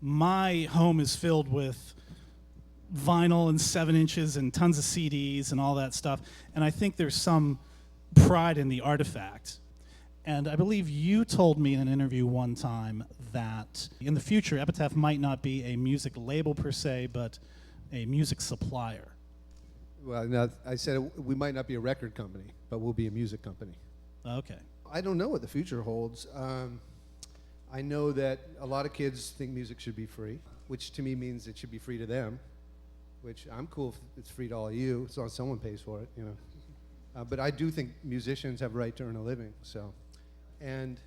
my home is filled with vinyl and 7 inches and tons of CDs and all that stuff. And I think there's some pride in the artifact. And I believe you told me in an interview one time that in the future, Epitaph might not be a music label per se, but a music supplier. Well, no, I said we might not be a record company, but we'll be a music company. Okay. I don't know what the future holds. I know that a lot of kids think music should be free, which to me means it should be free to them, which I'm cool if it's free to all of you, as long as someone pays for it, you know. But I do think musicians have a right to earn a living, so. And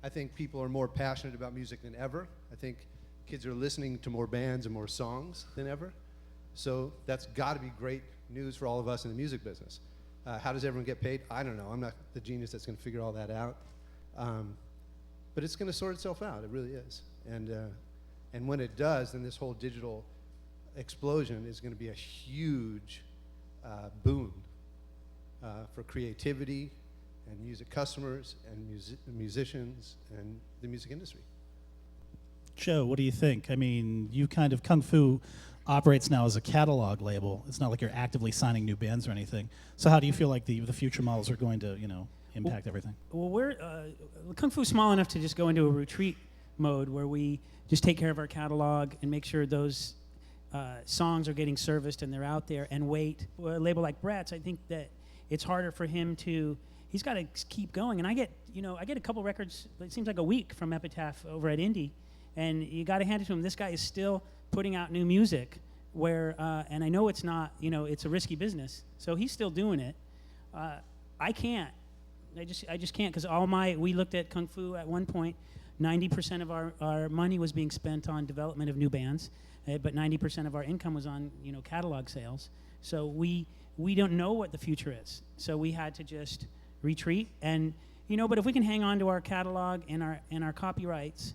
I think people are more passionate about music than ever. I think kids are listening to more bands and more songs than ever. So that's got to be great news for all of us in the music business. How does everyone get paid? I don't know. I'm not the genius that's going to figure all that out. But it's going to sort itself out. It really is. And when it does, then this whole digital explosion is going to be a huge boon for creativity and music customers and musicians and the music industry. Joe, what do you think? I mean, you kind of, Kung Fu operates now as a catalog label. It's not like you're actively signing new bands or anything. So how do you feel like the future models are going to, impact everything? Well, we're Kung Fu's small enough to just go into a retreat mode where we just take care of our catalog and make sure those songs are getting serviced and they're out there and wait. A label like Brett's, I think that it's harder for him to, he's got to keep going. And I get a couple records, it seems like a week from Epitaph over at Indie, and you got to hand it to him. This guy is still putting out new music where, and I know it's not, it's a risky business, so he's still doing it. I can't. I just can't, because we looked at Kung Fu at one point, 90% of our money was being spent on development of new bands, but 90% of our income was on, catalog sales. So we don't know what the future is. So we had to just retreat, and, but if we can hang on to our catalog and our copyrights,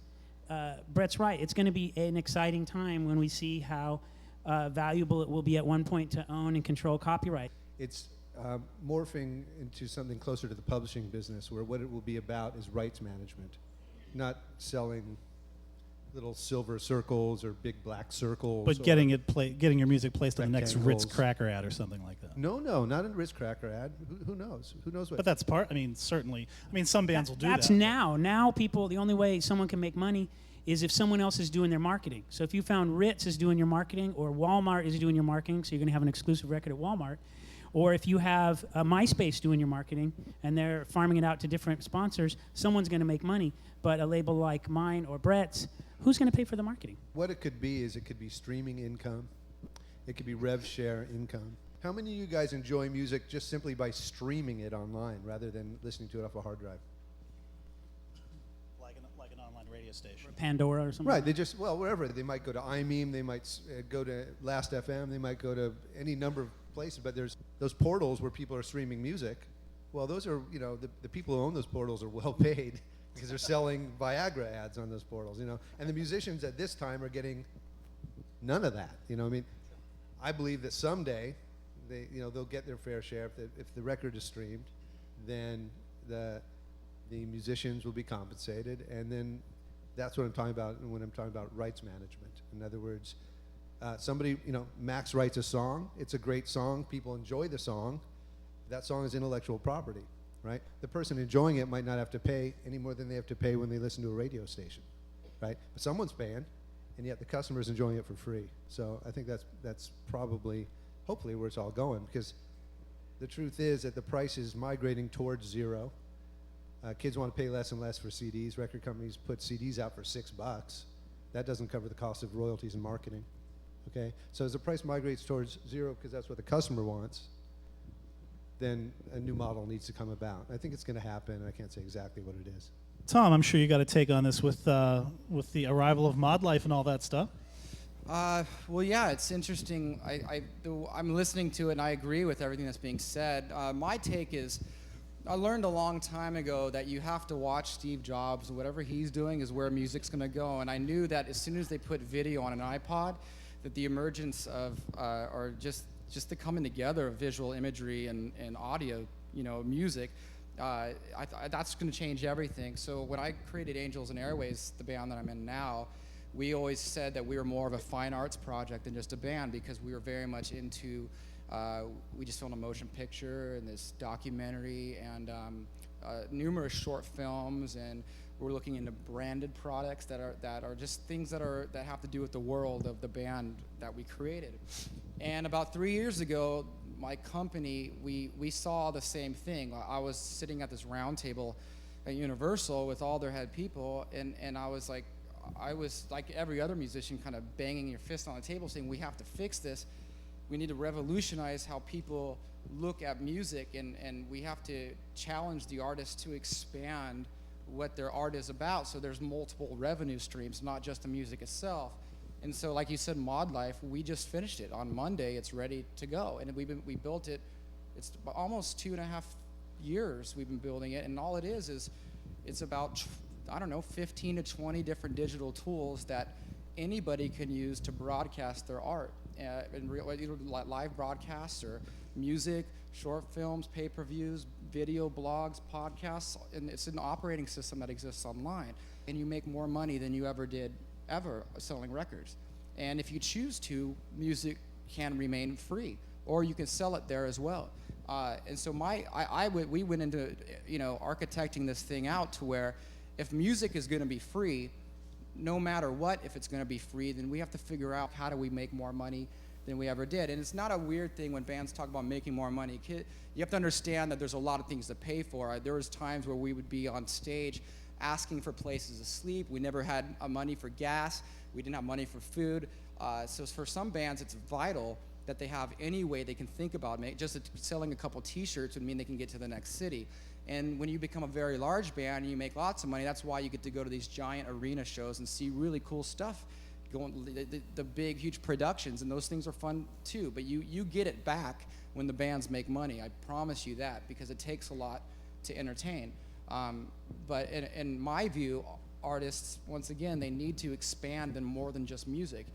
Brett's right. It's going to be an exciting time when we see how valuable it will be at one point to own and control copyright. It's morphing into something closer to the publishing business, where what it will be about is rights management, not selling little silver circles or big black circles. But getting your music placed on the next Ritz cracker ad or something like that. No, not a Ritz cracker ad. Who knows? Who knows what? But that's certainly. Some bands will do that. That's now. Now people, the only way someone can make money is if someone else is doing their marketing. So if you found Ritz is doing your marketing, or Walmart is doing your marketing, so you're going to have an exclusive record at Walmart, or if you have MySpace doing your marketing and they're farming it out to different sponsors, someone's going to make money. But a label like mine or Brett's, who's going to pay for the marketing? What it could be is it could be streaming income. It could be rev share income. How many of you guys enjoy music just simply by streaming it online rather than listening to it off a hard drive? Like an online radio station. Or Pandora or something? Right, they just, wherever. They might go to iMeme, they might go to Last FM, they might go to any number of places, but there's those portals where people are streaming music. Well, those are, the people who own those portals are well paid because they're selling Viagra ads on those portals, And the musicians at this time are getting none of that, I believe that someday they'll get their fair share. If the record is streamed, then the musicians will be compensated, and then that's what I'm talking about when I'm talking about rights management. In other words, somebody, Max writes a song. It's a great song. People enjoy the song. That song is intellectual property, right? The person enjoying it might not have to pay any more than they have to pay when they listen to a radio station, right? But someone's paying, and yet the customer's enjoying it for free. So I think that's probably, hopefully, where it's all going, because the truth is that the price is migrating towards zero. Kids want to pay less and less for CDs. Record companies put CDs out for $6. That doesn't cover the cost of royalties and marketing. Okay, so as the price migrates towards zero, because that's what the customer wants, then a new model needs to come about. I think it's going to happen. I can't say exactly what it is. Tom, I'm sure you got a take on this with the arrival of mod life and all that stuff. Well, yeah, it's interesting. I'm listening to it, and I agree with everything that's being said. My take is, I learned a long time ago that you have to watch Steve Jobs. Whatever he's doing is where music's going to go. And I knew that as soon as they put video on an iPod, that the emergence of, or just the coming together of visual imagery and audio, music, that's going to change everything. So when I created Angels and Airways, the band that I'm in now, we always said that we were more of a fine arts project than just a band because we were very much into, we just filmed a motion picture and this documentary and numerous short films, and we're looking into branded products that are just things that have to do with the world of the band that we created. And about 3 years ago, my company, we saw the same thing. I was sitting at this round table at Universal with all their head people, and I was like every other musician, kind of banging your fist on the table saying, we have to fix this. We need to revolutionize how people look at music, and we have to challenge the artists to expand what their art is about, so there's multiple revenue streams, not just the music itself. And so, like you said, Mod Life, we just finished it on Monday. It's ready to go, and we built it. It's almost 2.5 years we've been building it, and all it is it's about, I don't know, 15 to 20 different digital tools that anybody can use to broadcast their art, either live broadcasts or music, short films, pay-per-views, video, blogs, podcasts, and it's an operating system that exists online. And you make more money than you ever did selling records. And if you choose to, music can remain free, or you can sell it there as well. And so we went into architecting this thing out to where if music is going to be free, no matter what, if it's going to be free, then we have to figure out how do we make more money than we ever did. And it's not a weird thing when bands talk about making more money. You have to understand that there's a lot of things to pay for. There was times where we would be on stage asking for places to sleep. We never had money for gas. We didn't have money for food. So for some bands, it's vital that they have any way they can think about it. Just selling a couple t-shirts would mean they can get to the next city. And when you become a very large band and you make lots of money, that's why you get to go to these giant arena shows and see really cool stuff. The big, huge productions, and those things are fun too. But you get it back when the bands make money. I promise you that, because it takes a lot to entertain. But in my view, artists, once again, they need to expand in more than just music.